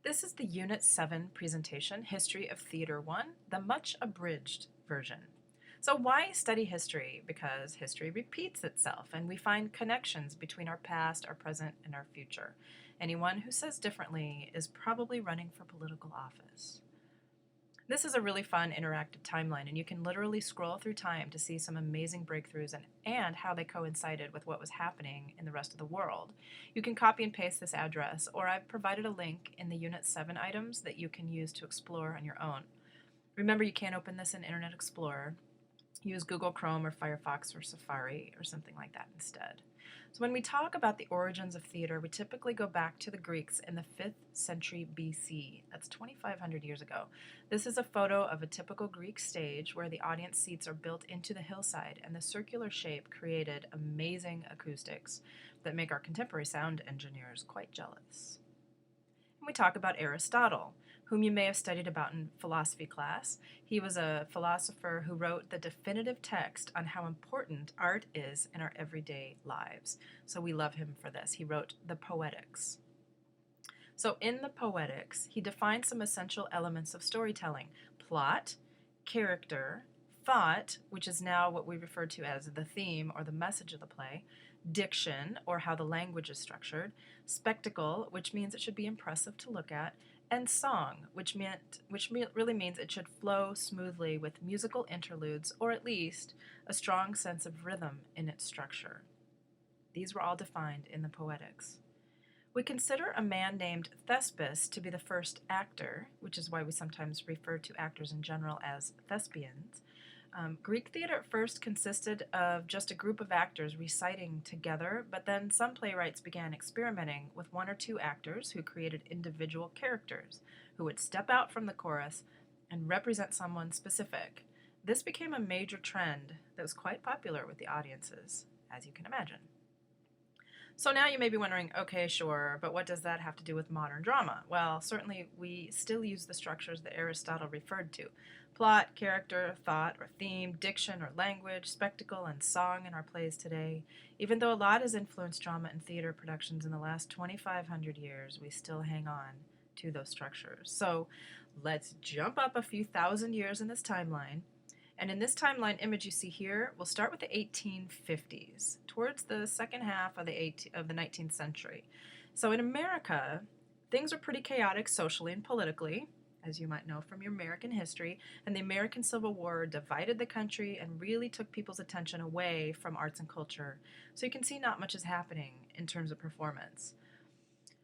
This is the Unit 7 presentation, History of Theater 1, the much abridged version. So why study history? Because history repeats itself and we find connections between our past, our present, and our future. Anyone who says differently is probably running for political office. This is a really fun interactive timeline, and you can literally scroll through time to see some amazing breakthroughs and how they coincided with what was happening in the rest of the world. You can copy and paste this address, or I've provided a link in the Unit 7 items that you can use to explore on your own. Remember, you can't open this in Internet Explorer. Use Google Chrome or Firefox or Safari or something like that instead. So when we talk about the origins of theater, we typically go back to the Greeks in the 5th century BC. That's 2,500 years ago. This is a photo of a typical Greek stage where the audience seats are built into the hillside, and the circular shape created amazing acoustics that make our contemporary sound engineers quite jealous. And we talk about Aristotle, whom you may have studied about in philosophy class. He was a philosopher who wrote the definitive text on how important art is in our everyday lives. So we love him for this. He wrote the Poetics. So in the Poetics, he defined some essential elements of storytelling: plot, character, thought, which is now what we refer to as the theme or the message of the play, diction, or how the language is structured, spectacle, which means it should be impressive to look at, and song, which really means it should flow smoothly with musical interludes, or at least a strong sense of rhythm in its structure. These were all defined in the Poetics. We consider a man named Thespis to be the first actor, which is why we sometimes refer to actors in general as thespians. Greek theater at first consisted of just a group of actors reciting together, but then some playwrights began experimenting with one or two actors who created individual characters who would step out from the chorus and represent someone specific. This became a major trend that was quite popular with the audiences, as you can imagine. So now you may be wondering, okay, sure, but what does that have to do with modern drama? Well, certainly we still use the structures that Aristotle referred to: plot, character, thought, or theme, diction or language, spectacle, and song in our plays today. Even though a lot has influenced drama and theater productions in the last 2,500 years, we still hang on to those structures. So let's jump up a few thousand years in this timeline. And in this timeline image you see here, we'll start with the 1850s, towards the second half of the 19th century. So in America, things are pretty chaotic socially and politically, as you might know from your American history, and the American Civil War divided the country and really took people's attention away from arts and culture. So you can see not much is happening in terms of performance.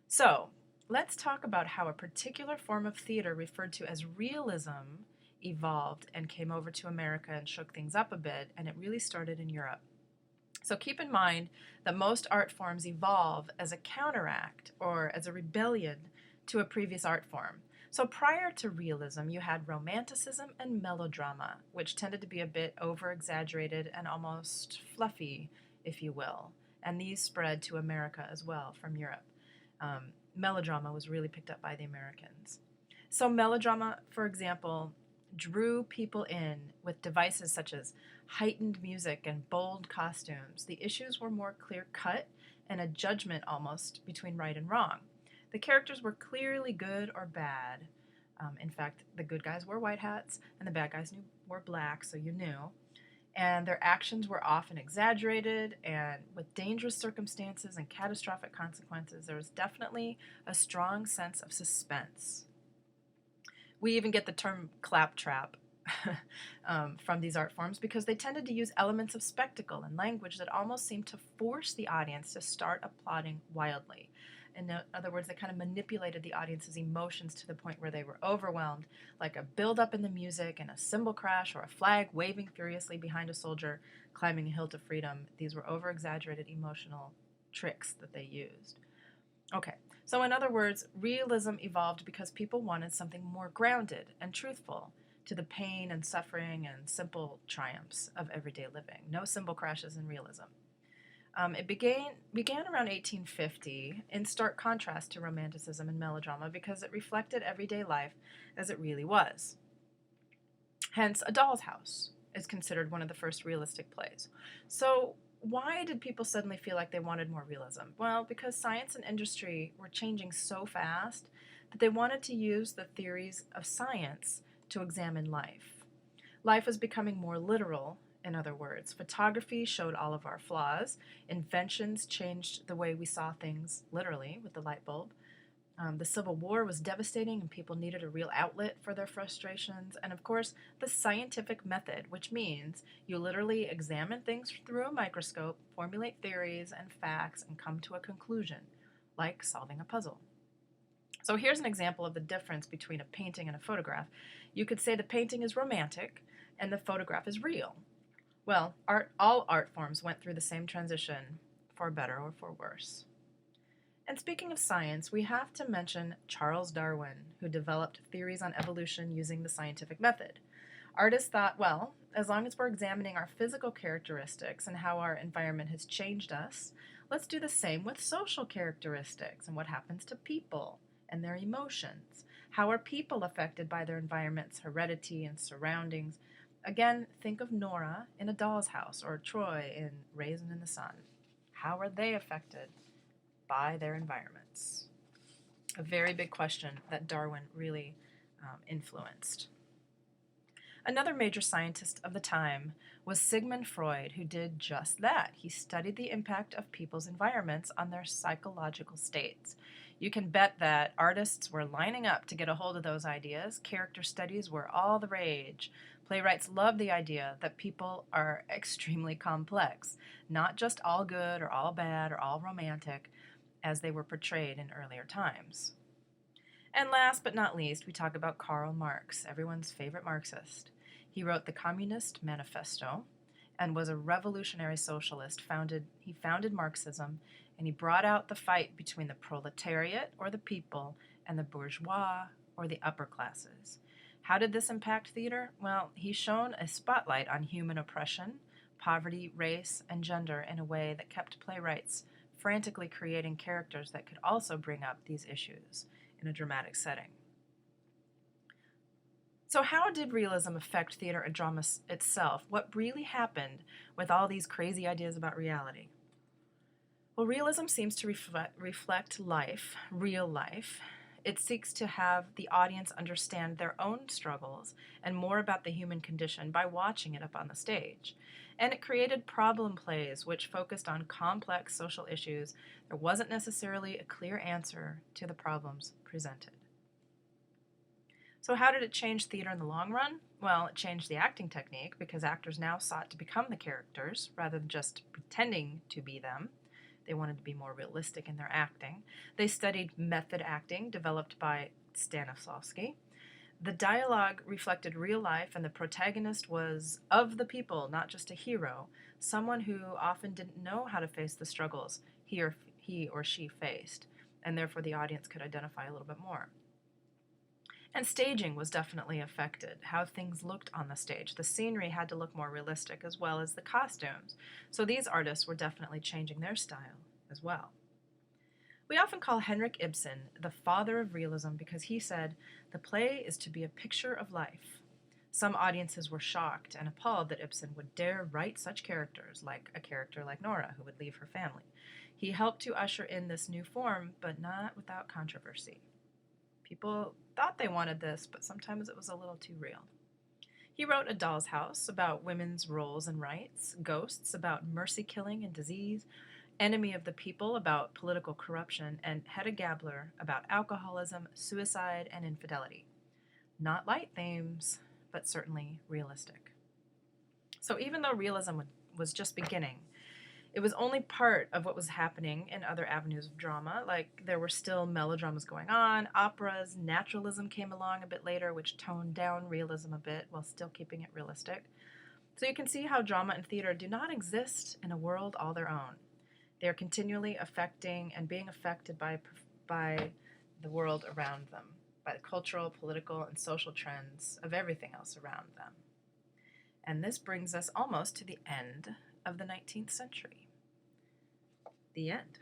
So let's talk about how a particular form of theater referred to as realism evolved and came over to America and shook things up a bit, and it really started in Europe. So keep in mind that most art forms evolve as a counteract or as a rebellion to a previous art form. So prior to realism, you had romanticism and melodrama, which tended to be a bit over-exaggerated and almost fluffy, if you will. And these spread to America as well from Europe. Melodrama was really picked up by the Americans. So melodrama, for example, drew people in with devices such as heightened music and bold costumes. The issues were more clear-cut and a judgment almost between right and wrong. The characters were clearly good or bad. In fact, the good guys wore white hats and the bad guys wore black, so you knew. And their actions were often exaggerated, and with dangerous circumstances and catastrophic consequences, there was definitely a strong sense of suspense. We even get the term claptrap from these art forms because they tended to use elements of spectacle and language that almost seemed to force the audience to start applauding wildly. In other words, they kind of manipulated the audience's emotions to the point where they were overwhelmed, like a build-up in the music and a cymbal crash or a flag waving furiously behind a soldier climbing a hill to freedom. These were over-exaggerated emotional tricks that they used. Okay, so in other words, realism evolved because people wanted something more grounded and truthful to the pain and suffering and simple triumphs of everyday living. No cymbal crashes in realism. It began around 1850 in stark contrast to romanticism and melodrama because it reflected everyday life as it really was. Hence, A Doll's House is considered one of the first realistic plays. So why did people suddenly feel like they wanted more realism? Well, because science and industry were changing so fast that they wanted to use the theories of science to examine life. Life was becoming more literal, in other words. Photography showed all of our flaws. Inventions changed the way we saw things, literally, with the light bulb. The Civil War was devastating and people needed a real outlet for their frustrations. And of course, the scientific method, which means you literally examine things through a microscope, formulate theories and facts, and come to a conclusion, like solving a puzzle. So here's an example of the difference between a painting and a photograph. You could say the painting is romantic and the photograph is real. Well, all art forms went through the same transition, for better or for worse. And speaking of science, we have to mention Charles Darwin, who developed theories on evolution using the scientific method. Artists thought, well, as long as we're examining our physical characteristics and how our environment has changed us, let's do the same with social characteristics and what happens to people and their emotions. How are people affected by their environment's heredity and surroundings? Again, think of Nora in A Doll's House or Troy in Raisin in the Sun. How are they affected by their environments? A very big question that Darwin really influenced. Another major scientist of the time was Sigmund Freud, who did just that. He studied the impact of people's environments on their psychological states. You can bet that artists were lining up to get a hold of those ideas. Character studies were all the rage. Playwrights loved the idea that people are extremely complex, not just all good or all bad or all romantic, as they were portrayed in earlier times. And last but not least, we talk about Karl Marx, everyone's favorite Marxist. He wrote the Communist Manifesto and was a revolutionary socialist. He founded Marxism, and he brought out the fight between the proletariat, or the people, and the bourgeois, or the upper classes. How did this impact theater? Well, he shone a spotlight on human oppression, poverty, race, and gender in a way that kept playwrights frantically creating characters that could also bring up these issues in a dramatic setting. So how did realism affect theater and drama itself? What really happened with all these crazy ideas about reality? Well, realism seems to reflect life, real life. It seeks to have the audience understand their own struggles and more about the human condition by watching it up on the stage. And it created problem plays which focused on complex social issues. There wasn't necessarily a clear answer to the problems presented. So how did it change theater in the long run? Well, it changed the acting technique because actors now sought to become the characters rather than just pretending to be them. They wanted to be more realistic in their acting. They studied method acting developed by Stanislavski. The dialogue reflected real life, and the protagonist was of the people, not just a hero, someone who often didn't know how to face the struggles he or she faced, and therefore the audience could identify a little bit more. And staging was definitely affected, how things looked on the stage. The scenery had to look more realistic as well as the costumes. So these artists were definitely changing their style as well. We often call Henrik Ibsen the father of realism because he said, the play is to be a picture of life. Some audiences were shocked and appalled that Ibsen would dare write such characters, like a character like Nora, who would leave her family. He helped to usher in this new form, but not without controversy. People thought they wanted this, but sometimes it was a little too real. He wrote A Doll's House about women's roles and rights, Ghosts about mercy killing and disease, Enemy of the People about political corruption, and Hedda Gabler about alcoholism, suicide, and infidelity. Not light themes, but certainly realistic. So even though realism was just beginning, it was only part of what was happening in other avenues of drama. Like, there were still melodramas going on, operas, naturalism came along a bit later, which toned down realism a bit while still keeping it realistic. So you can see how drama and theater do not exist in a world all their own. They are continually affecting and being affected by the world around them, by the cultural, political, and social trends of everything else around them. And this brings us almost to the end of the 19th century. The end.